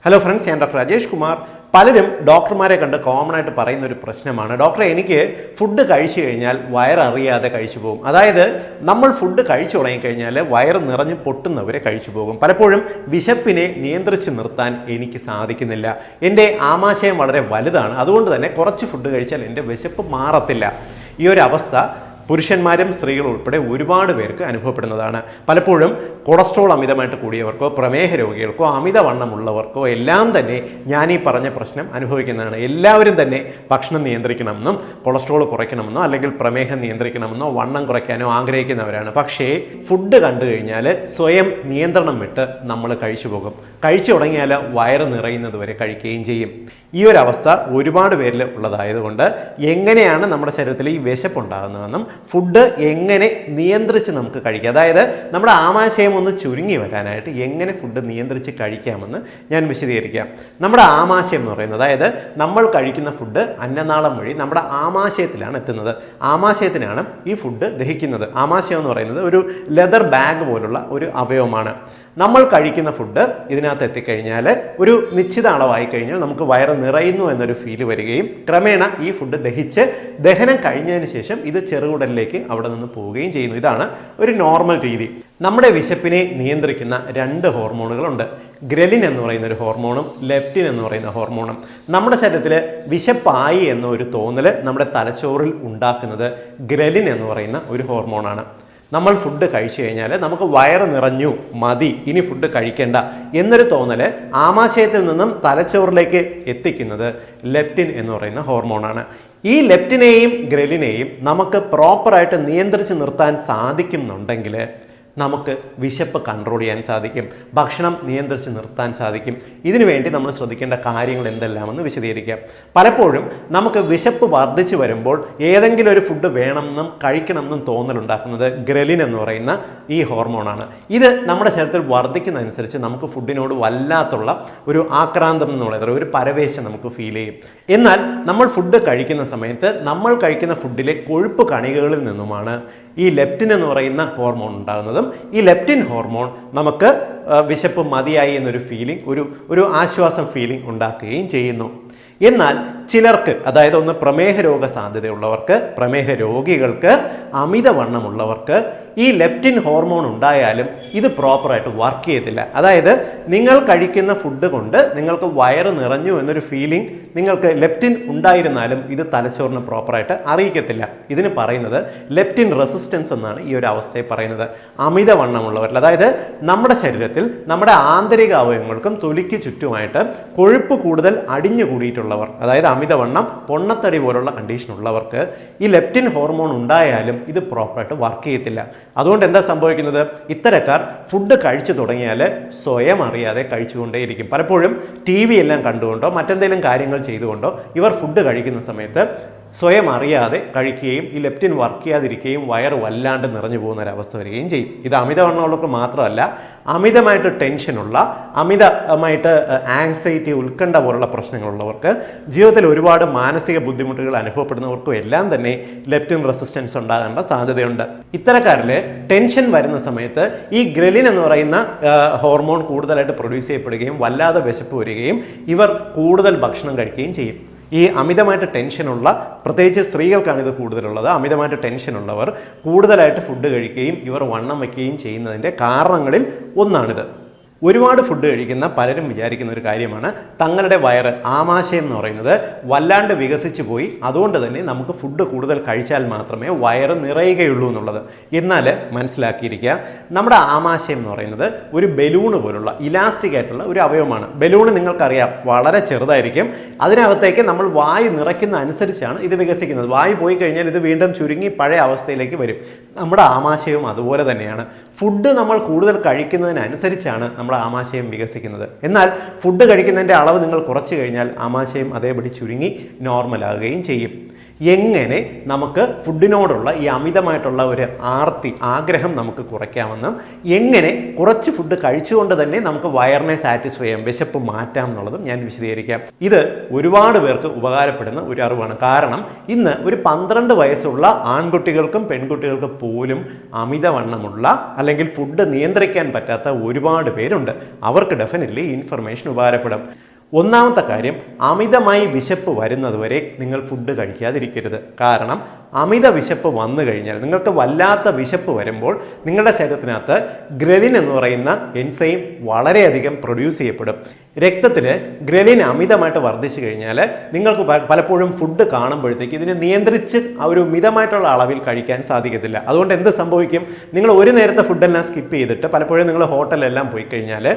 Hello friends, ഞാൻ doctor Rajesh Kumar. പലരും ഡോക്ടർമാരെ കണ്ട് കോമൺ ആയിട്ട് പറയുന്ന ഒരു പ്രശ്നമാണ്, ഡോക്ടറെ എനിക്ക് ഫുഡ് കഴിച്ചു കഴിഞ്ഞാൽ വയററിയാതെ കഴിച്ചു പോകും. അതായത് നമ്മൾ ഫുഡ് കഴിച്ചു തുടങ്ങിക്കഴിഞ്ഞാൽ വയറ് നിറഞ്ഞ് പൊട്ടുന്നവരെ കഴിച്ചു പോകും. പലപ്പോഴും വിശപ്പിനെ നിയന്ത്രിച്ച് നിർത്താൻ എനിക്ക് സാധിക്കുന്നില്ല. എൻ്റെ ആമാശയം വളരെ വലുതാണ്, അതുകൊണ്ട് തന്നെ കുറച്ച് ഫുഡ് കഴിച്ചാൽ എൻ്റെ വിശപ്പ് മാറത്തില്ല. ഈ ഒരു അവസ്ഥ പുരുഷന്മാരും സ്ത്രീകളും ഉൾപ്പെടെ ഒരുപാട് പേർക്ക് അനുഭവപ്പെടുന്നതാണ്. പലപ്പോഴും കൊളസ്ട്രോൾ അമിതമായിട്ട് കൂടിയവർക്കോ പ്രമേഹ രോഗികൾക്കോ അമിതവണ്ണമുള്ളവർക്കോ എല്ലാം തന്നെ ഞാൻ ഈ പറഞ്ഞ പ്രശ്നം അനുഭവിക്കുന്നതാണ്. എല്ലാവരും തന്നെ ഭക്ഷണം നിയന്ത്രിക്കണമെന്നും കൊളസ്ട്രോൾ കുറയ്ക്കണമെന്നോ അല്ലെങ്കിൽ പ്രമേഹം നിയന്ത്രിക്കണമെന്നോ വണ്ണം കുറയ്ക്കാനോ ആഗ്രഹിക്കുന്നവരാണ്. പക്ഷേ ഫുഡ് കണ്ടു കഴിഞ്ഞാൽ സ്വയം നിയന്ത്രണം വിട്ട് നമ്മൾ കഴിച്ചു പോകും. കഴിച്ചു തുടങ്ങിയാൽ വയറ് നിറയുന്നത് വരെ കഴിക്കുകയും ചെയ്യും. ഈ ഒരു അവസ്ഥ ഒരുപാട് പേരിൽ ഉള്ളതായതുകൊണ്ട് എങ്ങനെയാണ് നമ്മുടെ ശരീരത്തിൽ ഈ വിശപ്പുണ്ടാകുന്നതെന്നും ഫുഡ് എങ്ങനെ നിയന്ത്രിച്ച് നമുക്ക് കഴിക്കാം, അതായത് നമ്മുടെ ആമാശയം ഒന്ന് ചുരുങ്ങി വരാനായിട്ട് എങ്ങനെ ഫുഡ് നിയന്ത്രിച്ച് കഴിക്കാമെന്ന് ഞാൻ വിശദീകരിക്കാം. നമ്മുടെ ആമാശയം എന്ന് പറയുന്നത്, അതായത് നമ്മൾ കഴിക്കുന്ന ഫുഡ് അന്നനാളം വഴി നമ്മുടെ ആമാശയത്തിലാണ് എത്തുന്നത്. ആമാശയത്തിനാണ് ഈ ഫുഡ് ദഹിക്കുന്നത്. ആമാശയം എന്ന് പറയുന്നത് ഒരു ലെതർ ബാഗ് പോലുള്ള ഒരു അവയവമാണ്. നമ്മൾ കഴിക്കുന്ന ഫുഡ് ഇതിനകത്ത് എത്തിക്കഴിഞ്ഞാൽ ഒരു നിശ്ചിത അളവായി കഴിഞ്ഞാൽ നമുക്ക് വയറ് നിറയുന്നു എന്നൊരു ഫീല് വരികയും ക്രമേണ ഈ ഫുഡ് ദഹിച്ച് ദഹനം കഴിഞ്ഞതിന് ശേഷം ഇത് ചെറുകുടലിലേക്ക് അവിടെ നിന്ന് പോവുകയും ചെയ്യുന്നു. ഇതാണ് ഒരു നോർമൽ രീതി. നമ്മുടെ വിശപ്പിനെ നിയന്ത്രിക്കുന്ന രണ്ട് ഹോർമോണുകളുണ്ട്. ഗ്രലിൻ എന്ന് പറയുന്ന ഒരു ഹോർമോണും ലെപ്റ്റിൻ എന്ന് പറയുന്ന ഹോർമോണും. നമ്മുടെ ശരീരത്തിൽ വിശപ്പായി എന്നൊരു തോന്നൽ നമ്മുടെ തലച്ചോറിൽ ഉണ്ടാക്കുന്നത് ഗ്രലിൻ എന്ന് പറയുന്ന ഒരു ഹോർമോണാണ്. നമ്മൾ ഫുഡ് കഴിച്ചു കഴിഞ്ഞാൽ നമുക്ക് വയറ് നിറഞ്ഞു, മതി, ഇനി ഫുഡ് കഴിക്കേണ്ട എന്നൊരു തോന്നൽ ആമാശയത്തിൽ നിന്നും തലച്ചോറിലേക്ക് എത്തിക്കുന്നത് ലെപ്റ്റിൻ എന്ന് പറയുന്ന ഹോർമോണാണ്. ഈ ലെപ്റ്റിനെയും ഗ്രലിനെയും നമുക്ക് പ്രോപ്പറായിട്ട് നിയന്ത്രിച്ച് നിർത്താൻ സാധിക്കുന്നുണ്ടെങ്കിൽ നമുക്ക് വിശപ്പ് കൺട്രോൾ ചെയ്യാൻ സാധിക്കും, ഭക്ഷണം നിയന്ത്രിച്ച് നിർത്താൻ സാധിക്കും. ഇതിനു വേണ്ടി നമ്മൾ ശ്രദ്ധിക്കേണ്ട കാര്യങ്ങൾ എന്തെല്ലാമെന്ന് വിശദീകരിക്കാം. പലപ്പോഴും നമുക്ക് വിശപ്പ് വർദ്ധിച്ചു വരുമ്പോൾ ഏതെങ്കിലും ഒരു ഫുഡ് വേണമെന്നും കഴിക്കണമെന്നും തോന്നലുണ്ടാക്കുന്നത് ഗ്രലിൻ എന്ന് പറയുന്ന ഈ ഹോർമോണാണ്. ഇത് നമ്മുടെ ശരീരത്തിൽ വർദ്ധിക്കുന്നതനുസരിച്ച് നമുക്ക് ഫുഡിനോട് വല്ലാത്തുള്ള ഒരു ആക്രാന്തം എന്നുള്ളത്, ഒരു പരവേശം നമുക്ക് ഫീൽ ചെയ്യും. എന്നാൽ നമ്മൾ ഫുഡ് കഴിക്കുന്ന സമയത്ത് നമ്മൾ കഴിക്കുന്ന ഫുഡിലെ കൊഴുപ്പ് കണികകളിൽ നിന്നുമാണ് ഈ ലെപ്റ്റിൻ എന്ന് പറയുന്ന ഹോർമോൺ ഉണ്ടാകുന്നതും ഈ ലെപ്റ്റിൻ ഹോർമോൺ നമുക്ക് വിശപ്പ് മതിയായി എന്നൊരു ഫീലിംഗ്, ഒരു ആശ്വാസം ഫീലിംഗ് ഉണ്ടാക്കുകയും ചെയ്യുന്നു. എന്നാൽ ചിലർക്ക്, അതായത് ഒന്ന് പ്രമേഹ രോഗ സാധ്യതയുള്ളവർക്ക്, പ്രമേഹ രോഗികൾക്ക്, അമിതവണ്ണമുള്ളവർക്ക് ഈ ലെപ്റ്റിൻ ഹോർമോൺ ഉണ്ടായാലും ഇത് പ്രോപ്പറായിട്ട് വർക്ക് ചെയ്യത്തില്ല. അതായത് നിങ്ങൾ കഴിക്കുന്ന ഫുഡ് കൊണ്ട് നിങ്ങൾക്ക് വയറ് നിറഞ്ഞു എന്നൊരു ഫീലിംഗ് നിങ്ങൾക്ക് ലെപ്റ്റിൻ ഉണ്ടായിരുന്നാലും ഇത് തലച്ചോറിന് പ്രോപ്പറായിട്ട് അറിയിക്കത്തില്ല. ഇതിന് പറയുന്നത് ലെപ്റ്റിൻ റെസിസ്റ്റൻസ് എന്നാണ് ഈ ഒരു അവസ്ഥയെ പറയുന്നത്. അമിതവണ്ണമുള്ളവരിൽ, അതായത് നമ്മുടെ ശരീരത്തിൽ നമ്മുടെ ആന്തരിക അവയവങ്ങൾക്കും തൊലിക്ക് ചുറ്റുമായിട്ട് കൊഴുപ്പ് കൂടുതൽ അടിഞ്ഞു കൂടിയിട്ടുള്ളവർ, അതായത് അമിതവണ്ണം, പൊണ്ണത്തടി പോലുള്ള കണ്ടീഷൻ ഉള്ളവർക്ക് ഈ ലെപ്റ്റിൻ ഹോർമോൺ ഉണ്ടായാലും ഇത് പ്രോപ്പറായിട്ട് വർക്ക് ചെയ്യത്തില്ല. അതുകൊണ്ട് എന്താ സംഭവിക്കുന്നത്? ഇത്തരക്കാർ ഫുഡ് കഴിച്ചു തുടങ്ങിയാൽ സ്വയം അറിയാതെ കഴിച്ചുകൊണ്ടേയിരിക്കും. പലപ്പോഴും TV എല്ലാം കണ്ടുകൊണ്ടോ മറ്റെന്തെങ്കിലും കാര്യങ്ങൾ ചെയ്തുകൊണ്ടോ ഇവർ ഫുഡ് കഴിക്കുന്ന സമയത്ത് സ്വയം അറിയാതെ കഴിക്കുകയും ഈ ലെപ്റ്റിൻ വർക്ക് ചെയ്യാതിരിക്കുകയും വയറ് വല്ലാണ്ട് നിറഞ്ഞു പോകുന്ന ഒരവസ്ഥ വരികയും ചെയ്യും. ഇത് അമിതവണ്ണമുള്ളവർക്ക് മാത്രമല്ല, അമിതമായിട്ട് ടെൻഷനുള്ള, അമിതമായിട്ട് ആങ്സൈറ്റി, ഉത്കണ്ഠ പോലുള്ള പ്രശ്നങ്ങളുള്ളവർക്ക്, ജീവിതത്തിൽ ഒരുപാട് മാനസിക ബുദ്ധിമുട്ടുകൾ അനുഭവപ്പെടുന്നവർക്കും എല്ലാം തന്നെ ലെപ്റ്റിൻ റെസിസ്റ്റൻസ് ഉണ്ടാകേണ്ട സാധ്യതയുണ്ട്. ഇത്തരക്കാരിൽ ടെൻഷൻ വരുന്ന സമയത്ത് ഈ ഗ്രലിൻ എന്ന് പറയുന്ന ഹോർമോൺ കൂടുതലായിട്ട് പ്രൊഡ്യൂസ് ചെയ്യപ്പെടുകയും വല്ലാതെ വിശപ്പ് വരികയും ഇവർ കൂടുതൽ ഭക്ഷണം കഴിക്കുകയും ചെയ്യും. ഈ അമിതമായിട്ട് ടെൻഷനുള്ള, പ്രത്യേകിച്ച് സ്ത്രീകൾക്കാണ് ഇത് കൂടുതലുള്ളത്, അമിതമായിട്ട് ടെൻഷനുള്ളവർ കൂടുതലായിട്ട് ഫുഡ് കഴിക്കുകയും ഇവർ വണ്ണം വയ്ക്കുകയും ചെയ്യുന്നതിൻ്റെ കാരണങ്ങളിൽ ഒന്നാണിത്. ഒരുപാട് ഫുഡ് കഴിക്കുന്ന പലരും വിചാരിക്കുന്ന ഒരു കാര്യമാണ് തങ്ങളുടെ വയറ്, ആമാശയം എന്ന് പറയുന്നത് വല്ലാണ്ട് വികസിച്ചു പോയി, അതുകൊണ്ട് തന്നെ നമുക്ക് ഫുഡ് കൂടുതൽ കഴിച്ചാൽ മാത്രമേ വയറ് നിറയുകയുള്ളൂ എന്നുള്ളത്. എന്നാൽ മനസ്സിലാക്കിയിരിക്കുക, നമ്മുടെ ആമാശയം എന്ന് പറയുന്നത് ഒരു ബലൂണ് പോലുള്ള ഇലാസ്റ്റിക് ആയിട്ടുള്ള ഒരു അവയവമാണ്. ബലൂണ് നിങ്ങൾക്കറിയാം, വളരെ ചെറുതായിരിക്കും. അതിനകത്തേക്ക് നമ്മൾ വായു നിറയ്ക്കുന്ന അനുസരിച്ചാണ് ഇത് വികസിക്കുന്നത്. വായു പോയി കഴിഞ്ഞാൽ ഇത് വീണ്ടും ചുരുങ്ങി പഴയ അവസ്ഥയിലേക്ക് വരും. നമ്മുടെ ആമാശയവും അതുപോലെ തന്നെയാണ്. ഫുഡ് നമ്മൾ കൂടുതൽ കഴിക്കുന്നതിനനുസരിച്ചാണ് നമ്മുടെ ആമാശയം വികസിക്കുന്നത്. എന്നാൽ ഫുഡ് കഴിക്കുന്നതിൻ്റെ അളവ് നിങ്ങൾ കുറച്ച് കഴിഞ്ഞാൽ ആമാശയം അതേപടി ചുരുങ്ങി നോർമലാകുകയും ചെയ്യും. എങ്ങനെ നമുക്ക് ഫുഡിനോടുള്ള ഈ അമിതമായിട്ടുള്ള ഒരു ആഗ്രഹം നമുക്ക് കുറയ്ക്കാമെന്നും എങ്ങനെ കുറച്ച് ഫുഡ് കഴിച്ചുകൊണ്ട് തന്നെ നമുക്ക് വയറിനെ സാറ്റിസ്ഫൈ ചെയ്യാം, വിശപ്പ് മാറ്റാം എന്നുള്ളതും ഞാൻ വിശദീകരിക്കാം. ഇത് ഒരുപാട് പേർക്ക് ഉപകാരപ്പെടുന്ന ഒരു അറിവാണ്. കാരണം ഇന്ന് ഒരു 12 വയസ്സുള്ള ആൺകുട്ടികൾക്കും പെൺകുട്ടികൾക്കും പോലും അമിതവണ്ണമുള്ള അല്ലെങ്കിൽ ഫുഡ് നിയന്ത്രിക്കാൻ പറ്റാത്ത ഒരുപാട് പേരുണ്ട്. അവർക്ക് ഡെഫിനറ്റ്ലി ഇൻഫർമേഷൻ ഉപകാരപ്പെടും. ഒന്നാമത്തെ കാര്യം, അമിതമായി വിശപ്പ് വരുന്നതുവരെ നിങ്ങൾ ഫുഡ് കഴിക്കാതിരിക്കരുത്. കാരണം അമിത വിശപ്പ് വന്നു കഴിഞ്ഞാൽ, നിങ്ങൾക്ക് വല്ലാത്ത വിശപ്പ് വരുമ്പോൾ നിങ്ങളുടെ ശരീരത്തിനകത്ത് ഗ്രലിൻ എന്ന് പറയുന്ന എൻസൈം വളരെയധികം പ്രൊഡ്യൂസ് ചെയ്യപ്പെടും. രക്തത്തിൽ ഗ്രലിൻ അമിതമായിട്ട് വർദ്ധിച്ചു കഴിഞ്ഞാൽ നിങ്ങൾക്ക് പലപ്പോഴും ഫുഡ് കാണുമ്പോഴത്തേക്ക് ഇതിനെ നിയന്ത്രിച്ച് ഒരു മിതമായിട്ടുള്ള അളവിൽ കഴിക്കാൻ സാധിക്കത്തില്ല. അതുകൊണ്ട് എന്ത് സംഭവിക്കും, നിങ്ങൾ ഒരു നേരത്തെ ഫുഡെല്ലാം സ്കിപ്പ് ചെയ്തിട്ട് പലപ്പോഴും നിങ്ങൾ ഹോട്ടലെല്ലാം പോയി കഴിഞ്ഞാൽ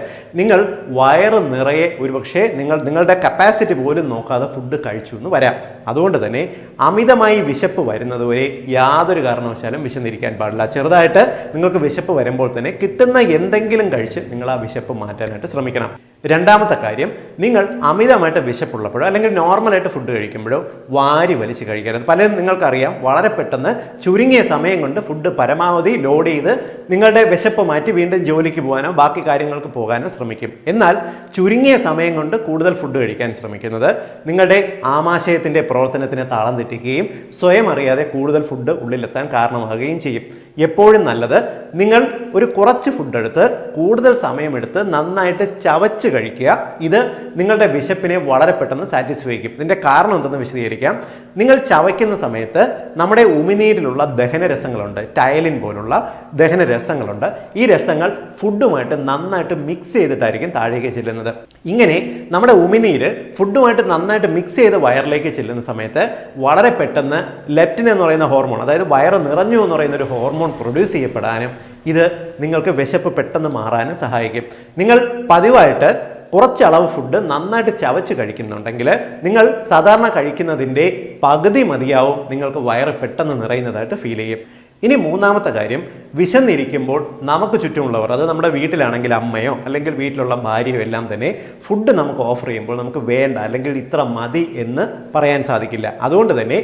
നിങ്ങൾ വയറ് നിറയെ ഒരുപക്ഷെ നിങ്ങളുടെ കപ്പാസിറ്റി പോലും നോക്കാതെ ഫുഡ് കഴിച്ചു എന്ന് വരാം. അതുകൊണ്ട് തന്നെ അമിതമായി വിശപ്പ് വരുന്നതുവരെ യാതൊരു കാരണവശാലും വിശന്നിരിക്കാൻ പാടില്ല. ചെറുതായിട്ട് നിങ്ങൾക്ക് വിശപ്പ് വരുമ്പോൾ തന്നെ കിട്ടുന്ന എന്തെങ്കിലും കഴിച്ച് നിങ്ങൾ ആ വിശപ്പ് മാറ്റാനായിട്ട് ശ്രമിക്കണം. രണ്ടാമത്തെ കാര്യം, നിങ്ങൾ അമിതമായിട്ട് വിശപ്പുള്ളപ്പോഴോ അല്ലെങ്കിൽ നോർമലായിട്ട് ഫുഡ് കഴിക്കുമ്പോഴോ വാരി വലിച്ച് കഴിക്കരുത്. പലരും നിങ്ങൾക്കറിയാം വളരെ പെട്ടെന്ന് ചുരുങ്ങിയ സമയം കൊണ്ട് ഫുഡ് പരമാവധി ലോഡ് ചെയ്ത് നിങ്ങളുടെ വിശപ്പ് മാറ്റി വീണ്ടും ജോലിക്ക് പോകാനോ ബാക്കി കാര്യങ്ങൾക്ക് പോകാനോ ശ്രമിക്കും. എന്നാൽ ചുരുങ്ങിയ സമയം കൊണ്ട് കൂടുതൽ ഫുഡ് കഴിക്കാൻ ശ്രമിക്കുന്നത് നിങ്ങളുടെ ആമാശയത്തിൻ്റെ പ്രവർത്തനത്തിന് താളം തെറ്റിക്കുകയും സ്വയം അറിയാതെ കൂടുതൽ ഫുഡ് ഉള്ളിലെത്താൻ കാരണമാകുകയും ചെയ്യും. എപ്പോഴും നല്ലത് നിങ്ങൾ ഒരു കുറച്ച് ഫുഡ് എടുത്ത് കൂടുതൽ സമയമെടുത്ത് നന്നായിട്ട് ചവച്ച് കഴിക്കുക. ഇത് നിങ്ങളുടെ വിശപ്പിനെ വളരെ പെട്ടെന്ന് സാറ്റിസ്ഫൈ ചെയ്യും. ഇതിൻ്റെ കാരണം എന്തെന്ന് വിശദീകരിക്കാം. നിങ്ങൾ ചവയ്ക്കുന്ന സമയത്ത് നമ്മുടെ ഉമിനീരിലുള്ള ദഹനരസങ്ങളുണ്ട്, ടയലിൻ പോലുള്ള ദഹനരസങ്ങളുണ്ട്. ഈ രസങ്ങൾ ഫുഡുമായിട്ട് നന്നായിട്ട് മിക്സ് ചെയ്തിട്ടായിരിക്കും താഴേക്ക് ചെല്ലുന്നത്. ഇങ്ങനെ നമ്മുടെ ഉമിനീര് ഫുഡുമായിട്ട് നന്നായിട്ട് മിക്സ് ചെയ്ത് വയറിലേക്ക് ചെല്ലുന്ന സമയത്ത് വളരെ പെട്ടെന്ന് ലെപ്റ്റിൻ എന്ന് പറയുന്ന ഹോർമോൺ, അതായത് വയറ് നിറഞ്ഞു എന്ന് പറയുന്ന ഒരു ഹോർമോൺ പ്രൊഡ്യൂസ് ചെയ്യപ്പെടാനും ഇത് നിങ്ങൾക്ക് വിശപ്പ് പെട്ടെന്ന് മാറാനും സഹായിക്കും. നിങ്ങൾ പതിവായിട്ട് കുറച്ചളവ് ഫുഡ് നന്നായിട്ട് ചവച്ച് കഴിക്കുന്നുണ്ടെങ്കിൽ നിങ്ങൾ സാധാരണ കഴിക്കുന്നതിൻ്റെ പകുതി മതിയാവും നിങ്ങൾക്ക് വയറ് പെട്ടെന്ന് നിറയുന്നതായിട്ട് ഫീൽ ചെയ്യും. ഇനി മൂന്നാമത്തെ കാര്യം, വിശന്നിരിക്കുമ്പോൾ നമുക്ക് ചുറ്റുമുള്ളവർ, അത് നമ്മുടെ വീട്ടിലാണെങ്കിൽ അമ്മയോ അല്ലെങ്കിൽ വീട്ടിലുള്ള ഭാര്യയോ എല്ലാം തന്നെ ഫുഡ് നമുക്ക് ഓഫർ ചെയ്യുമ്പോൾ നമുക്ക് വേണ്ട അല്ലെങ്കിൽ ഇത്ര മതി എന്ന് പറയാൻ സാധിക്കില്ല. അതുകൊണ്ട് തന്നെ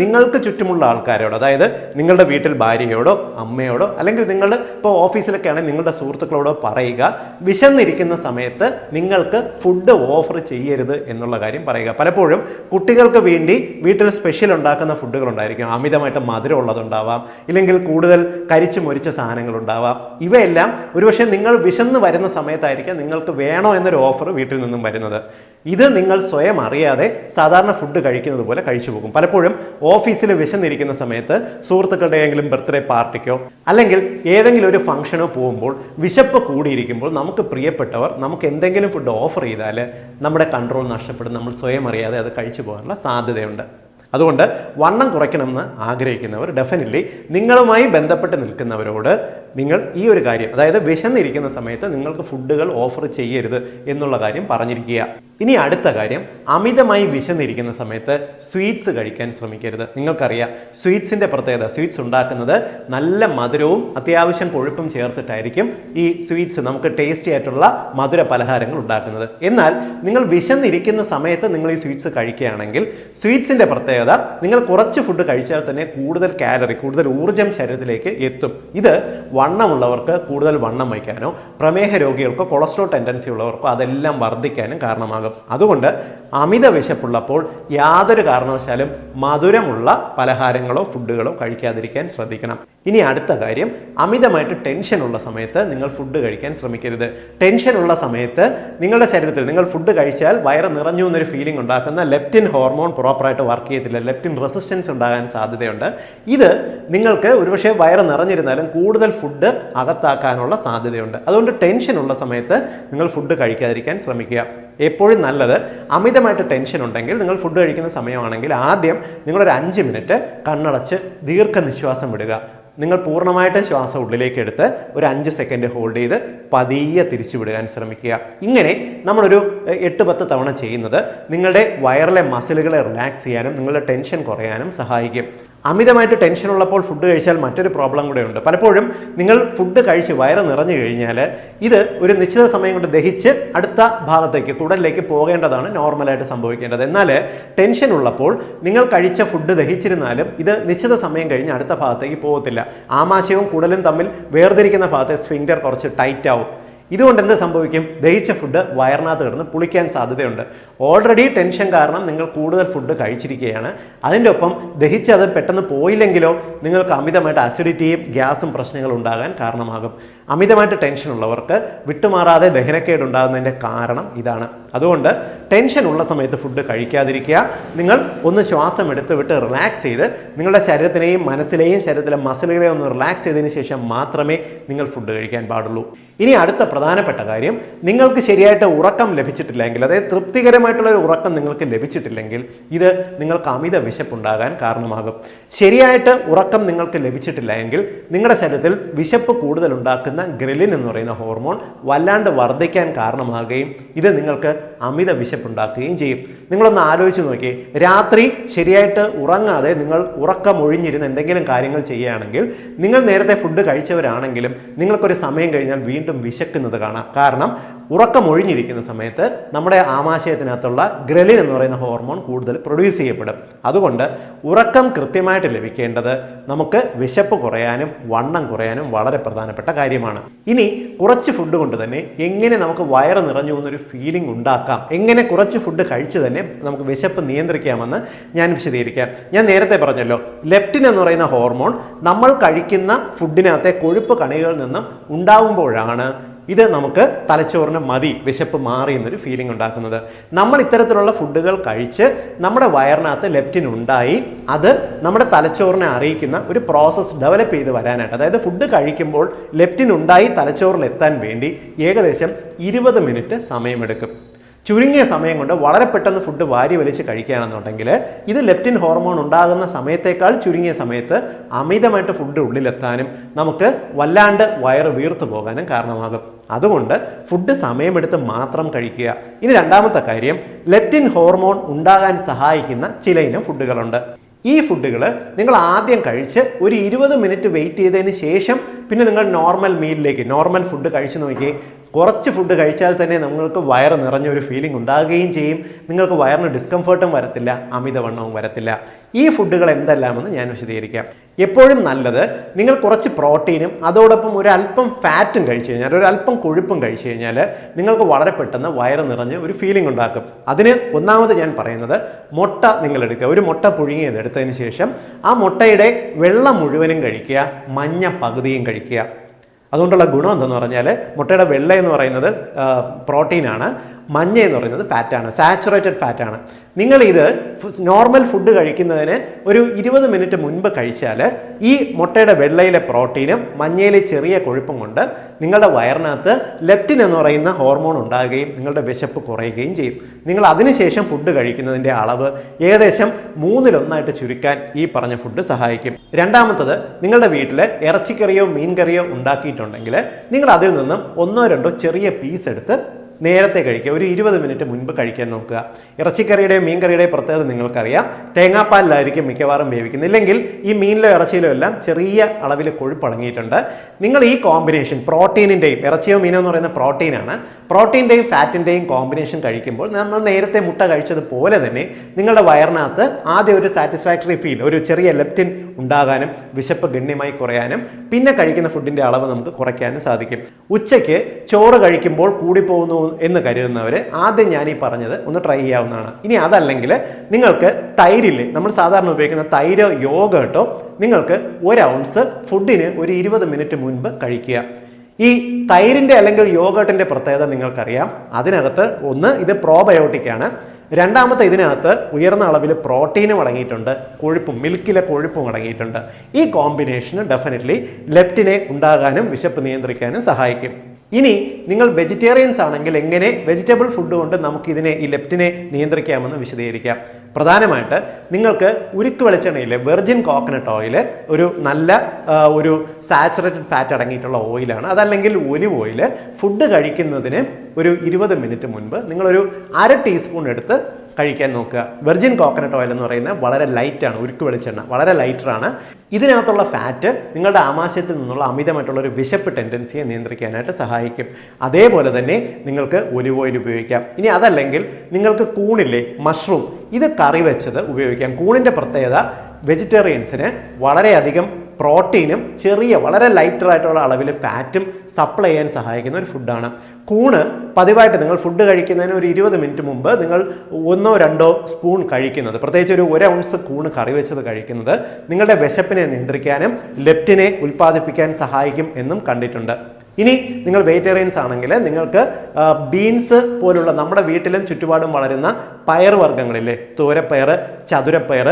നിങ്ങൾക്ക് ചുറ്റുമുള്ള ആൾക്കാരോട്, അതായത് നിങ്ങളുടെ വീട്ടിൽ ഭാര്യയോടോ അമ്മയോടോ അല്ലെങ്കിൽ നിങ്ങൾ ഇപ്പോൾ ഓഫീസിലൊക്കെ ആണെങ്കിൽ നിങ്ങളുടെ സുഹൃത്തുക്കളോടോ പറയുക, വിശന്നിരിക്കുന്ന സമയത്ത് നിങ്ങൾക്ക് ഫുഡ് ഓഫർ ചെയ്യരുത് എന്നുള്ള കാര്യം പറയുക. പലപ്പോഴും കുട്ടികൾക്ക് വേണ്ടി വീട്ടിൽ സ്പെഷ്യൽ ഉണ്ടാക്കുന്ന ഫുഡുകൾ ഉണ്ടായിരിക്കും. അമിതമായിട്ട് മധുരം ഉള്ളതുണ്ടാവാം, ഇല്ലെങ്കിൽ കൂടുതൽ കരിച്ചു മൊരിച്ച സാധനങ്ങൾ ഉണ്ടാവാം. ഇവയെല്ലാം ഒരുപക്ഷെ നിങ്ങൾ വിശന്ന് വരുന്ന സമയത്തായിരിക്കാം നിങ്ങൾക്ക് വേണോ എന്നൊരു ഓഫർ വീട്ടിൽ നിന്നും വരുന്നത്. ഇത് നിങ്ങൾ സ്വയം അറിയാതെ സാധാരണ ഫുഡ് കഴിക്കുന്നത് പോലെ കഴിച്ചു പോകും. പലപ്പോഴും ഓഫീസിൽ വിശന്നിരിക്കുന്ന സമയത്ത് സുഹൃത്തുക്കളുടെയെങ്കിലും ബർത്ത്ഡേ പാർട്ടിക്കോ അല്ലെങ്കിൽ ഏതെങ്കിലും ഒരു ഫംഗ്ഷനോ പോകുമ്പോൾ വിശപ്പ് കൂടിയിരിക്കുമ്പോൾ നമുക്ക് പ്രിയപ്പെട്ടവർ നമുക്ക് എന്തെങ്കിലും ഫുഡ് ഓഫർ ചെയ്താൽ നമ്മുടെ കൺട്രോൾ നഷ്ടപ്പെടും. നമ്മൾ സ്വയം അറിയാതെ അത് കഴിച്ചു പോകാനുള്ള സാധ്യതയുണ്ട്. അതുകൊണ്ട് വണ്ണം കുറയ്ക്കണമെന്ന് ആഗ്രഹിക്കുന്നവർ ഡെഫിനറ്റ്ലി നിങ്ങളുമായി ബന്ധപ്പെട്ട് നിൽക്കുന്നവരോട് നിങ്ങൾ ഈ ഒരു കാര്യം, അതായത് വിശന്നിരിക്കുന്ന സമയത്ത് നിങ്ങൾക്ക് ഫുഡുകൾ ഓഫർ ചെയ്യരുത് എന്നുള്ള കാര്യം പറഞ്ഞിരിക്കുക. ഇനി അടുത്ത കാര്യം, അമിതമായി വിശന്നിരിക്കുന്ന സമയത്ത് സ്വീറ്റ്സ് കഴിക്കാൻ ശ്രമിക്കരുത്. നിങ്ങൾക്കറിയാം സ്വീറ്റ്സിൻ്റെ പ്രത്യേകത, സ്വീറ്റ്സ് ഉണ്ടാക്കുന്നത് നല്ല മധുരവും അത്യാവശ്യം കൊഴുപ്പും ചേർത്തിട്ടായിരിക്കും ഈ സ്വീറ്റ്സ്, നമുക്ക് ടേസ്റ്റി ആയിട്ടുള്ള മധുര പലഹാരങ്ങൾ ഉണ്ടാക്കുന്നത്. എന്നാൽ നിങ്ങൾ വിശന്നിരിക്കുന്ന സമയത്ത് നിങ്ങൾ ഈ സ്വീറ്റ്സ് കഴിക്കുകയാണെങ്കിൽ സ്വീറ്റ്സിൻ്റെ പ്രത്യേകത, നിങ്ങൾ കുറച്ച് ഫുഡ് കഴിച്ചാൽ തന്നെ കൂടുതൽ കാലറി, കൂടുതൽ ഊർജ്ജം ശരീരത്തിലേക്ക് എത്തും. ഇത് വണ്ണമുള്ളവർക്ക് കൂടുതൽ വണ്ണം വയ്ക്കാനോ പ്രമേഹ രോഗികൾക്കോ കൊളസ്ട്രോൾ ടെൻഡൻസി ഉള്ളവർക്കോ അതെല്ലാം വർദ്ധിക്കാനും കാരണമാകും. അതുകൊണ്ട് അമിത വിശപ്പുള്ളപ്പോൾ യാതൊരു കാരണവശാലും മധുരമുള്ള പലഹാരങ്ങളോ ഫുഡുകളോ കഴിക്കാതിരിക്കാൻ ശ്രദ്ധിക്കണം. ഇനി അടുത്ത കാര്യം, അമിതമായിട്ട് ടെൻഷനുള്ള സമയത്ത് നിങ്ങൾ ഫുഡ് കഴിക്കാൻ ശ്രമിക്കരുത്. ടെൻഷനുള്ള സമയത്ത് നിങ്ങളുടെ ശരീരത്തിൽ നിങ്ങൾ ഫുഡ് കഴിച്ചാൽ വയറ് നിറഞ്ഞു എന്നൊരു ഫീലിംഗ് ഉണ്ടാക്കുന്ന ലെപ്റ്റിൻ ഹോർമോൺ പ്രോപ്പറായിട്ട് വർക്ക് ചെയ്യത്തില്ല, ലെപ്റ്റിൻ റെസിസ്റ്റൻസ് ഉണ്ടാകാൻ സാധ്യതയുണ്ട്. ഇത് നിങ്ങൾക്ക് ഒരുപക്ഷെ വയറ് നിറഞ്ഞിരുന്നാലും കൂടുതൽ ഫുഡ് അകത്താക്കാനുള്ള സാധ്യതയുണ്ട്. അതുകൊണ്ട് ടെൻഷനുള്ള സമയത്ത് നിങ്ങൾ ഫുഡ് കഴിക്കാതിരിക്കാൻ ശ്രമിക്കുക. എപ്പോഴും നല്ലത്, അമിതമായിട്ട് ടെൻഷൻ ഉണ്ടെങ്കിൽ നിങ്ങൾ ഫുഡ് കഴിക്കുന്ന സമയമാണെങ്കിൽ ആദ്യം നിങ്ങളൊരു 5 മിനിറ്റ് കണ്ണടച്ച് ദീർഘനിശ്വാസം വിടുക. നിങ്ങൾ പൂർണ്ണമായിട്ട് ശ്വാസം ഉള്ളിലേക്ക് എടുത്ത് ഒരു 5 സെക്കൻഡ് ഹോൾഡ് ചെയ്ത് പതിയെ തിരിച്ചു വിടാൻ ശ്രമിക്കുക. ഇങ്ങനെ നമ്മളൊരു 8-10 തവണ ചെയ്യുന്നത് നിങ്ങളുടെ വയറിലെ മസിലുകളെ റിലാക്സ് ചെയ്യാനും നിങ്ങളുടെ ടെൻഷൻ കുറയാനും സഹായിക്കും. അമിതമായിട്ട് ടെൻഷൻ ഉള്ളപ്പോൾ ഫുഡ് കഴിച്ചാൽ മറ്റൊരു പ്രോബ്ലം കൂടെ ഉണ്ട്. പലപ്പോഴും നിങ്ങൾ ഫുഡ് കഴിച്ച് വയറ് നിറഞ്ഞു കഴിഞ്ഞാൽ ഇത് ഒരു നിശ്ചിത സമയം കൊണ്ട് ദഹിച്ച് അടുത്ത ഭാഗത്തേക്ക് കുടലിലേക്ക് പോകേണ്ടതാണ് നോർമലായിട്ട് സംഭവിക്കേണ്ടത്. എന്നാൽ ടെൻഷൻ ഉള്ളപ്പോൾ നിങ്ങൾ കഴിച്ച ഫുഡ് ദഹിച്ചിരുന്നാലും ഇത് നിശ്ചിത സമയം കഴിഞ്ഞ് അടുത്ത ഭാഗത്തേക്ക് പോകത്തില്ല. ആമാശയവും കുടലും തമ്മിൽ വേർതിരിക്കുന്ന ഭാഗത്തെ സ്ഫിങ്ക്റ്റർ കുറച്ച് ടൈറ്റ് ആവും. ഇതുകൊണ്ട് എന്ത് സംഭവിക്കും? ദഹിച്ച ഫുഡ് വയറിനകത്ത് കിടന്ന് പുളിക്കാൻ സാധ്യതയുണ്ട്. ഓൾറെഡി ടെൻഷൻ കാരണം നിങ്ങൾ കൂടുതൽ ഫുഡ് കഴിച്ചിരിക്കുകയാണ്. അതിൻ്റെ ഒപ്പം ദഹിച്ചത് പെട്ടെന്ന് പോയില്ലെങ്കിലോ നിങ്ങൾക്ക് അമിതമായിട്ട് അസിഡിറ്റിയും ഗ്യാസും പ്രശ്നങ്ങളും ഉണ്ടാകാൻ കാരണമാകും. അമിതമായിട്ട് ടെൻഷൻ ഉള്ളവർക്ക് വിട്ടുമാറാതെ ദഹനക്കേട് ഉണ്ടാകുന്നതിൻ്റെ കാരണം ഇതാണ്. അതുകൊണ്ട് ടെൻഷൻ ഉള്ള സമയത്ത് ഫുഡ് കഴിക്കാതിരിക്കുക. നിങ്ങൾ ഒന്ന് ശ്വാസം എടുത്ത് വിട്ട് റിലാക്സ് ചെയ്ത് നിങ്ങളുടെ ശരീരത്തിനെയും മനസ്സിലെയും ശരീരത്തിലെ മസിലുകളെയും ഒന്ന് റിലാക്സ് ചെയ്തതിന് ശേഷം മാത്രമേ നിങ്ങൾ ഫുഡ് കഴിക്കാൻ പാടുള്ളൂ. ഇനി അടുത്ത പ്രധാനപ്പെട്ട കാര്യം, നിങ്ങൾക്ക് ശരിയായിട്ട് ഉറക്കം ലഭിച്ചിട്ടില്ലെങ്കിൽ, അതായത് തൃപ്തികരമായിട്ടുള്ള ഒരു ഉറക്കം നിങ്ങൾക്ക് ലഭിച്ചിട്ടില്ലെങ്കിൽ ഇത് നിങ്ങൾക്ക് അമിത വിശപ്പുണ്ടാകാൻ കാരണമാകും. ശരിയായിട്ട് ഉറക്കം നിങ്ങൾക്ക് ലഭിച്ചിട്ടില്ല എങ്കിൽ നിങ്ങളുടെ ശരീരത്തിൽ വിശപ്പ് കൂടുതൽ ഉണ്ടാക്കുന്ന ഗ്രെലിൻ എന്ന് പറയുന്ന ഹോർമോൺ വല്ലാണ്ട് വർദ്ധിക്കാൻ കാരണമാകുകയും ഇത് നിങ്ങൾക്ക് അമിത വിശപ്പുണ്ടാക്കുകയും ചെയ്യും. നിങ്ങളൊന്ന് ആലോചിച്ച് നോക്കി, രാത്രി ശരിയായിട്ട് ഉറങ്ങാതെ നിങ്ങൾ ഉറക്കമൊഴിഞ്ഞിരുന്ന് എന്തെങ്കിലും കാര്യങ്ങൾ ചെയ്യുകയാണെങ്കിൽ, നിങ്ങൾ നേരത്തെ ഫുഡ് കഴിച്ചവരാണെങ്കിലും നിങ്ങൾക്കൊരു സമയം കഴിഞ്ഞാൽ വീണ്ടും വിശക്കുന്നത് കാണാം. കാരണം ഉറക്കമൊഴിഞ്ഞിരിക്കുന്ന സമയത്ത് നമ്മുടെ ആമാശയത്തിനകത്തുള്ള ഗ്രെലിൻ എന്ന് പറയുന്ന ഹോർമോൺ കൂടുതൽ പ്രൊഡ്യൂസ് ചെയ്യപ്പെടും. അതുകൊണ്ട് ഉറക്കം കൃത്യമായിട്ട് ലഭിക്കേണ്ടത് നമുക്ക് വിശപ്പ് കുറയാനും വണ്ണം കുറയാനും വളരെ പ്രധാനപ്പെട്ട കാര്യമാണ്. ഇനി കുറച്ച് ഫുഡ് കൊണ്ട് തന്നെ എങ്ങനെ നമുക്ക് വയറ് നിറഞ്ഞു എന്നൊരു ഫീലിംഗ് ഉണ്ടാക്കാം, എങ്ങനെ കുറച്ച് ഫുഡ് കഴിച്ച് തന്നെ നമുക്ക് വിശപ്പ് നിയന്ത്രിക്കാമെന്ന് ഞാൻ വിശദീകരിക്കാം. ഞാൻ നേരത്തെ പറഞ്ഞല്ലോ, ലെപ്റ്റിൻ എന്ന് പറയുന്ന ഹോർമോൺ നമ്മൾ കഴിക്കുന്ന ഫുഡിനകത്തെ കൊഴുപ്പ് കണികളിൽ നിന്നും ഉണ്ടാകുമ്പോഴാണ് ഇത് നമുക്ക് തലച്ചോറിന് മതി, വിശപ്പ് മാറി എന്നൊരു ഫീലിംഗ് ഉണ്ടാക്കുന്നത്. നമ്മൾ ഇത്തരത്തിലുള്ള ഫുഡുകൾ കഴിച്ച് നമ്മുടെ വയറിനകത്ത് ലെപ്റ്റിൻ ഉണ്ടായി അത് നമ്മുടെ തലച്ചോറിനെ അറിയിക്കുന്ന ഒരു പ്രോസസ്സ് ഡെവലപ്പ് ചെയ്ത് വരാനായിട്ട്, അതായത് ഫുഡ് കഴിക്കുമ്പോൾ ലെപ്റ്റിൻ ഉണ്ടായി തലച്ചോറിൽ എത്താൻ വേണ്ടി ഏകദേശം 20 മിനിറ്റ് സമയമെടുക്കും. ചുരുങ്ങിയ സമയം കൊണ്ട് വളരെ പെട്ടെന്ന് ഫുഡ് വാരി വലിച്ച് കഴിക്കുകയാണെന്നുണ്ടെങ്കിൽ ഇത് ലെപ്റ്റിൻ ഹോർമോൺ ഉണ്ടാകുന്ന സമയത്തേക്കാൾ ചുരുങ്ങിയ സമയത്ത് അമിതമായിട്ട് ഫുഡ് ഉള്ളിലെത്താനും നമുക്ക് വല്ലാണ്ട് വയറ് വീർത്തു പോകാനും കാരണമാകും. അതുകൊണ്ട് ഫുഡ് സമയമെടുത്ത് മാത്രം കഴിക്കുക. ഇനി രണ്ടാമത്തെ കാര്യം, ലെപ്റ്റിൻ ഹോർമോൺ ഉണ്ടാകാൻ സഹായിക്കുന്ന ചില ഇനം ഫുഡുകളുണ്ട്. ഈ ഫുഡുകൾ നിങ്ങൾ ആദ്യം കഴിച്ച് ഒരു 20 മിനിറ്റ് വെയിറ്റ് ചെയ്തതിന് ശേഷം പിന്നെ നിങ്ങൾ നോർമൽ ഫുഡ് കഴിച്ച് നോക്കി. കുറച്ച് ഫുഡ് കഴിച്ചാൽ തന്നെ നിങ്ങൾക്ക് വയറ് നിറഞ്ഞൊരു ഫീലിംഗ് ഉണ്ടാകുകയും ചെയ്യും. നിങ്ങൾക്ക് വയറിന് ഡിസ്കംഫർട്ടും വരത്തില്ല, അമിതവണ്ണവും വരത്തില്ല. ഈ ഫുഡുകൾ എന്തെല്ലാമെന്ന് ഞാൻ വിശദീകരിക്കാം. എപ്പോഴും നല്ലത് നിങ്ങൾ കുറച്ച് പ്രോട്ടീനും അതോടൊപ്പം ഒരു അല്പം ഫാറ്റും കഴിച്ചു കഴിഞ്ഞാൽ, ഒരു അല്പം കൊഴുപ്പും കഴിച്ചു കഴിഞ്ഞാൽ നിങ്ങൾക്ക് വളരെ പെട്ടെന്ന് വയറ് നിറഞ്ഞ് ഒരു ഫീലിംഗ് ഉണ്ടാക്കും. അതിന് ഒന്നാമത് ഞാൻ പറയുന്നത്, മുട്ട നിങ്ങൾ എടുക്കുക. ഒരു മുട്ട പുഴുങ്ങിയത് എടുത്തതിന് ശേഷം ആ മുട്ടയുടെ വെള്ളം മുഴുവനും കഴിക്കുക, മഞ്ഞ പകുതിയും കഴിക്കുക. അതുകൊണ്ടുള്ള ഗുണം എന്തെന്ന് പറഞ്ഞാൽ, മുട്ടയുടെ വെള്ള എന്ന് പറയുന്നത് പ്രോട്ടീനാണ്, മഞ്ഞ എന്ന് പറയുന്നത് ഫാറ്റാണ്, സാച്ചുറേറ്റഡ് ഫാറ്റാണ്. നിങ്ങളിത് നോർമൽ ഫുഡ് കഴിക്കുന്നതിന് ഒരു 20 മിനിറ്റ് മുൻപ് കഴിച്ചാൽ ഈ മുട്ടയുടെ വെള്ളയിലെ പ്രോട്ടീനും മഞ്ഞയിലെ ചെറിയ കൊഴുപ്പും കൊണ്ട് നിങ്ങളുടെ വയറിനകത്ത് ലെപ്റ്റിൻ എന്ന് പറയുന്ന ഹോർമോൺ ഉണ്ടാകുകയും നിങ്ങളുടെ വിശപ്പ് കുറയുകയും ചെയ്യും. നിങ്ങൾ അതിനുശേഷം ഫുഡ് കഴിക്കുന്നതിൻ്റെ അളവ് ഏകദേശം 1/3 ചുരുക്കാൻ ഈ പറഞ്ഞ ഫുഡ് സഹായിക്കും. രണ്ടാമത്തത്, നിങ്ങളുടെ വീട്ടിൽ ഇറച്ചിക്കറിയോ മീൻ കറിയോ ഉണ്ടാക്കിയിട്ടുണ്ടെങ്കിൽ നിങ്ങൾ അതിൽ നിന്നും 1-2 ചെറിയ പീസ് എടുത്ത് നേരത്തെ കഴിക്കുക. ഒരു 20 മിനിറ്റ് മുൻപ് കഴിക്കാൻ നോക്കുക. ഇറച്ചിക്കറിയുടെയും മീൻ കറിയുടെയും പ്രത്യേകത നിങ്ങൾക്കറിയാം, തേങ്ങാപ്പാലിലായിരിക്കും മിക്കവാറും വേവിക്കുന്നത്. ഇല്ലെങ്കിൽ ഈ മീനിലോ ഇറച്ചിയിലോ എല്ലാം ചെറിയ അളവിൽ കൊഴുപ്പടങ്ങിയിട്ടുണ്ട്. നിങ്ങൾ ഈ കോമ്പിനേഷൻ പ്രോട്ടീനിൻ്റെയും, ഇറച്ചിയോ മീനോ എന്ന് പറയുന്ന പ്രോട്ടീനാണ്, പ്രോട്ടീൻ്റെയും ഫാറ്റിൻ്റെയും കോമ്പിനേഷൻ കഴിക്കുമ്പോൾ നമ്മൾ നേരത്തെ മുട്ട കഴിച്ചതുപോലെ തന്നെ നിങ്ങളുടെ വയറിനകത്ത് ആദ്യം ഒരു സാറ്റിസ്ഫാക്ടറി ഫീൽ, ഒരു ചെറിയ ലെപ്റ്റിൻ ഉണ്ടാകാനും വിശപ്പ് ഗണ്യമായി കുറയാനും പിന്നെ കഴിക്കുന്ന ഫുഡിൻ്റെ അളവ് നമുക്ക് കുറയ്ക്കാനും സാധിക്കും. ഉച്ചയ്ക്ക് ചോറ് കഴിക്കുമ്പോൾ കൂടിപ്പോകുന്നു എന്ന് കരുതുന്നവർ ആദ്യം ഞാൻ ഈ പറഞ്ഞത് ഒന്ന് ട്രൈ ചെയ്യാവുന്നതാണ്. ഇനി അതല്ലെങ്കിൽ നിങ്ങൾക്ക് തൈരില്ലേ, നമ്മൾ സാധാരണ ഉപയോഗിക്കുന്ന തൈരോ യോഗട്ടോ നിങ്ങൾക്ക് 1 ഔൺസ് ഫുഡിന് ഒരു 20 മിനിറ്റ് മുൻപ് കഴിക്കുക. ഈ തൈരിൻ്റെ അല്ലെങ്കിൽ യോഗട്ടിൻ്റെ പ്രത്യേകത നിങ്ങൾക്കറിയാം. അതിനകത്ത് ഒന്ന്, ഇത് പ്രോബയോട്ടിക് ആണ്. രണ്ടാമത്തെ, ഇതിനകത്ത് ഉയർന്ന അളവിൽ പ്രോട്ടീനും അടങ്ങിയിട്ടുണ്ട്, കൊഴുപ്പും, മിൽക്കിലെ കൊഴുപ്പും അടങ്ങിയിട്ടുണ്ട്. ഈ കോമ്പിനേഷന് ഡെഫിനറ്റ്ലി ലെപ്റ്റിനെ ഉണ്ടാകാനും വിശപ്പ് നിയന്ത്രിക്കാനും സഹായിക്കും. ഇനി നിങ്ങൾ വെജിറ്റേറിയൻസ് ആണെങ്കിൽ എങ്ങനെ വെജിറ്റബിൾ ഫുഡ് കൊണ്ട് നമുക്കിതിനെ, ഈ ലെപ്റ്റിനെ നിയന്ത്രിക്കാമെന്ന് വിശദീകരിക്കാം. പ്രധാനമായിട്ട് നിങ്ങൾക്ക് ഉരുക്ക് വെളിച്ചെണ്ണയിൽ വെർജിൻ കോക്കനട്ട് ഓയിൽ ഒരു നല്ല ഒരു സാച്ചുറേറ്റഡ് ഫാറ്റ് അടങ്ങിയിട്ടുള്ള ഓയിലാണ്. അതല്ലെങ്കിൽ ഒലിവ് ഓയിൽ ഫുഡ് കഴിക്കുന്നതിന് ഒരു 20 മിനിറ്റ് മുൻപ് നിങ്ങളൊരു 1/2 ടീസ്പൂൺ എടുത്ത് കഴിക്കാൻ നോക്കുക. വെർജിൻ കോക്കനട്ട് ഓയിൽ എന്ന് പറയുന്നത് വളരെ ലൈറ്റാണ്, ഉരുക്ക് വെളിച്ചെണ്ണ വളരെ ലൈറ്ററാണ്. ഇതിനകത്തുള്ള ഫാറ്റ് നിങ്ങളുടെ ആമാശയത്തിൽ നിന്നുള്ള അമിതമായിട്ടുള്ള ഒരു വിശപ്പ് ടെൻഡൻസിയെ നിയന്ത്രിക്കാനായിട്ട് സഹായിക്കും. അതേപോലെ തന്നെ നിങ്ങൾക്ക് ഒലിവ് ഓയിൽ ഉപയോഗിക്കാം. ഇനി അതല്ലെങ്കിൽ നിങ്ങൾക്ക് കൂണില്ലേ, മഷ്റൂം, ഇത് കറി വെച്ചത് ഉപയോഗിക്കാം. കൂണിൻ്റെ പ്രത്യേകത വെജിറ്റേറിയൻസിന് വളരെയധികം പ്രോട്ടീനും ചെറിയ വളരെ ലൈറ്ററായിട്ടുള്ള അളവിൽ ഫാറ്റും സപ്ലൈ ചെയ്യാൻ സഹായിക്കുന്ന ഒരു ഫുഡാണ്. കൂണ് പതിവായിട്ട് നിങ്ങൾ ഫുഡ് കഴിക്കുന്നതിന് ഒരു 20 മിനിറ്റ് മുമ്പ് നിങ്ങൾ 1-2 സ്പൂൺ കഴിക്കുന്നത്, പ്രത്യേകിച്ച് ഒരു 1 ഔൺസ് കൂണ് കറി വെച്ചത് കഴിക്കുന്നത് നിങ്ങളുടെ വിശപ്പിനെ നിയന്ത്രിക്കാനും ലെപ്റ്റിനെ ഉൽപ്പാദിപ്പിക്കാൻ സഹായിക്കും എന്നും കണ്ടിട്ടുണ്ട്. ഇനി നിങ്ങൾ വെജിറ്റേറിയൻസ് ആണെങ്കിൽ നിങ്ങൾക്ക് ബീൻസ് പോലുള്ള നമ്മുടെ വീട്ടിലും ചുറ്റുപാടും വളരുന്ന പയർ വർഗ്ഗങ്ങളില്ലേ, തോരപ്പയർ, ചതുരപ്പയർ,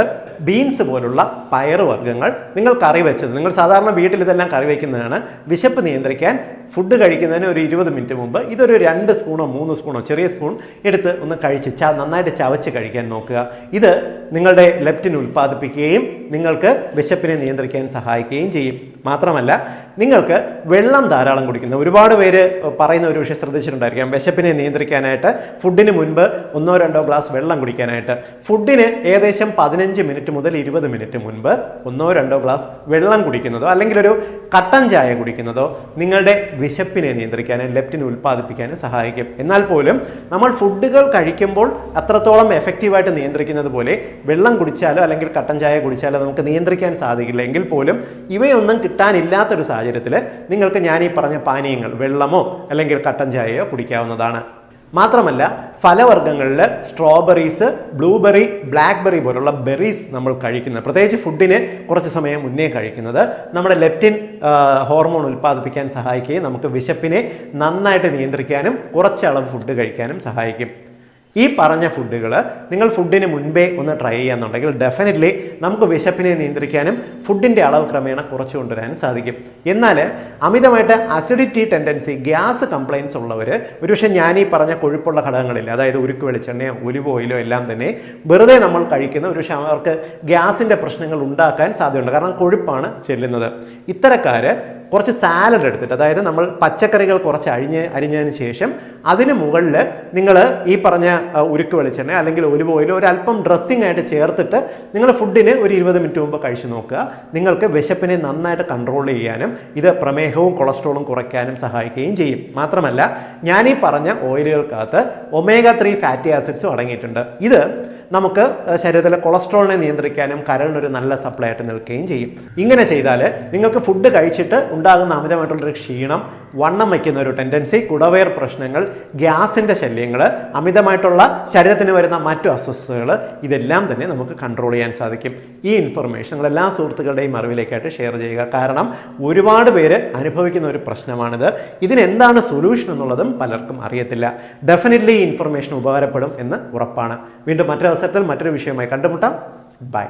ബീൻസ് പോലുള്ള പയർ വർഗ്ഗങ്ങൾ നിങ്ങൾ കറി വെച്ചത്, നിങ്ങൾ സാധാരണ വീട്ടിൽ ഇതെല്ലാം കറി വയ്ക്കുന്നതാണ്. വിശപ്പ് നിയന്ത്രിക്കാൻ ഫുഡ് കഴിക്കുന്നതിന് ഒരു 20 മിനിറ്റ് മുമ്പ് ഇതൊരു 2 സ്പൂണോ 3 സ്പൂണോ ചെറിയ സ്പൂൺ എടുത്ത് ഒന്ന് കഴിച്ച് നന്നായിട്ട് ചവച്ച് കഴിക്കാൻ നോക്കുക. ഇത് നിങ്ങളുടെ ലെപ്റ്റിൻ ഉൽപ്പാദിപ്പിക്കുകയും നിങ്ങൾക്ക് വിശപ്പിനെ നിയന്ത്രിക്കാൻ സഹായിക്കുകയും ചെയ്യും. മാത്രമല്ല നിങ്ങൾക്ക് വെള്ളം ധാരാളം കുടിക്കുന്നത്, ഒരുപാട് പേര് പറയുന്ന ഒരു വിഷയം ശ്രദ്ധിച്ചിട്ടുണ്ടായിരിക്കാം, വിശപ്പിനെ നിയന്ത്രിക്കാനായിട്ട് ഫുഡിന് മുൻപ് 1-2 ഗ്ലാസ് വെള്ളം കുടിക്കാനായിട്ട്. ഫുഡിന് ഏകദേശം 15 മിനിറ്റ് മുതൽ 20 മിനിറ്റ് മുൻപ് 1-2 ഗ്ലാസ് വെള്ളം കുടിക്കുന്നതോ അല്ലെങ്കിൽ ഒരു കട്ടൻ ചായ കുടിക്കുന്നതോ നിങ്ങളുടെ വിശപ്പിനെ നിയന്ത്രിക്കാനും ലെപ്റ്റിൻ ഉൽപ്പാദിപ്പിക്കാനും സഹായിക്കും. എന്നാൽ പോലും നമ്മൾ ഫുഡുകൾ കഴിക്കുമ്പോൾ അത്രത്തോളം എഫക്റ്റീവായിട്ട് നിയന്ത്രിക്കുന്നത് പോലെ വെള്ളം കുടിച്ചാലോ അല്ലെങ്കിൽ കട്ടൻ ചായ കുടിച്ചാലോ നമുക്ക് നിയന്ത്രിക്കാൻ സാധിക്കില്ല. എങ്കിൽ പോലും ഇവയൊന്നും കിട്ടാനില്ലാത്തൊരു സാഹചര്യത്തിൽ നിങ്ങൾക്ക് ഞാൻ ഈ പറഞ്ഞ പാനീയങ്ങൾ, വെള്ളമോ അല്ലെങ്കിൽ കട്ടൻ ചായയോ കുടിക്കാവുന്നതാണ്. മാത്രമല്ല ഫലവർഗ്ഗങ്ങളിൽ സ്ട്രോബെറീസ്, ബ്ലൂബെറി, ബ്ലാക്ക്ബെറി പോലുള്ള ബെറീസ് നമ്മൾ കഴിക്കുന്നത്, പ്രത്യേകിച്ച് ഫുഡിന് കുറച്ച് സമയം മുന്നേ കഴിക്കുന്നത് നമ്മുടെ ലെപ്റ്റിൻ ഹോർമോൺ ഉൽപ്പാദിപ്പിക്കാൻ സഹായിക്കുകയും നമുക്ക് വിശപ്പിനെ നന്നായിട്ട് നിയന്ത്രിക്കാനും കുറച്ച് അളവ് ഫുഡ് കഴിക്കാനും സഹായിക്കും. ഈ പറഞ്ഞ ഫുഡുകൾ നിങ്ങൾ ഫുഡിന് മുൻപേ ഒന്ന് ട്രൈ ചെയ്യാന്നുണ്ടെങ്കിൽ ഡെഫിനറ്റ്ലി നമുക്ക് വിശപ്പിനെ നിയന്ത്രിക്കാനും ഫുഡിൻ്റെ അളവ് ക്രമേണ കുറച്ച് കൊണ്ടുവരാനും സാധിക്കും. എന്നാൽ അമിതമായിട്ട് അസിഡിറ്റി ടെൻഡൻസി, ഗ്യാസ് കംപ്ലയിൻസ് ഉള്ളവർ ഒരുപക്ഷെ ഞാൻ ഈ പറഞ്ഞ കൊഴുപ്പുള്ള ഘടകങ്ങളില്ല, അതായത് ഉരുക്ക് വെളിച്ചെണ്ണയോ ഒലിവ് ഓയിലോ എല്ലാം തന്നെ വെറുതെ നമ്മൾ കഴിക്കുന്ന ഒരുപക്ഷെ അവർക്ക് ഗ്യാസിൻ്റെ പ്രശ്നങ്ങൾ ഉണ്ടാക്കാൻ സാധ്യതയുണ്ട്. കാരണം കൊഴുപ്പാണ് ചെല്ലുന്നത്. ഇത്തരക്കാർ കുറച്ച് സാലഡ് എടുത്തിട്ട്, അതായത് നമ്മൾ പച്ചക്കറികൾ കുറച്ച് അരിഞ്ഞതിന് ശേഷം അതിന് മുകളിൽ നിങ്ങൾ ഈ പറഞ്ഞ ഉരുക്ക് വെളിച്ചെണ്ണ അല്ലെങ്കിൽ ഒലിവ് ഓയിൽ ഒരല്പം ഡ്രസ്സിംഗ് ആയിട്ട് ചേർത്തിട്ട് നിങ്ങൾ ഫുഡിന് ഒരു 20 മിനിറ്റ് മുമ്പ് കഴിച്ചു നോക്കുക. നിങ്ങൾക്ക് വിശപ്പിനെ നന്നായിട്ട് കൺട്രോൾ ചെയ്യാനും ഇത് പ്രമേഹവും കൊളസ്ട്രോളും കുറയ്ക്കാനും സഹായിക്കുകയും ചെയ്യും. മാത്രമല്ല ഞാൻ ഈ പറഞ്ഞ ഓയിലുകൾക്കകത്ത് omega-3 ഫാറ്റി ആസിഡ്സും അടങ്ങിയിട്ടുണ്ട്. ഇത് നമുക്ക് ശരീരത്തിലെ കൊളസ്ട്രോളിനെ നിയന്ത്രിക്കാനും കരളിനൊരു നല്ല സപ്ലൈ ആയിട്ട് നിൽക്കുകയും ചെയ്യും. ഇങ്ങനെ ചെയ്താൽ നിങ്ങൾക്ക് ഫുഡ് കഴിച്ചിട്ട് ഉണ്ടാകുന്ന അമിതമായിട്ടുള്ളൊരു ക്ഷീണം, വണ്ണം വയ്ക്കുന്ന ഒരു ടെൻഡൻസി, കുടവയർ പ്രശ്നങ്ങൾ, ഗ്യാസിൻ്റെ ശല്യങ്ങൾ, അമിതമായിട്ടുള്ള ശരീരത്തിന് വരുന്ന മറ്റു അസ്വസ്ഥതകൾ, ഇതെല്ലാം തന്നെ നമുക്ക് കൺട്രോൾ ചെയ്യാൻ സാധിക്കും. ഈ ഇൻഫർമേഷൻ നിങ്ങൾ എല്ലാ സുഹൃത്തുക്കളുടെയും അറിവിലേക്കായിട്ട് ഷെയർ ചെയ്യുക. കാരണം ഒരുപാട് പേര് അനുഭവിക്കുന്ന ഒരു പ്രശ്നമാണിത്. ഇതിനെന്താണ് സൊല്യൂഷൻ എന്നുള്ളതും പലർക്കും അറിയത്തില്ല. ഡെഫിനറ്റ്ലി ഈ ഇൻഫർമേഷൻ ഉപകാരപ്പെടും എന്ന് ഉറപ്പാണ്. വീണ്ടും മറ്റൊരു അവസരത്തിൽ മറ്റൊരു വിഷയമായി കണ്ടുമുട്ടാം. ബൈ.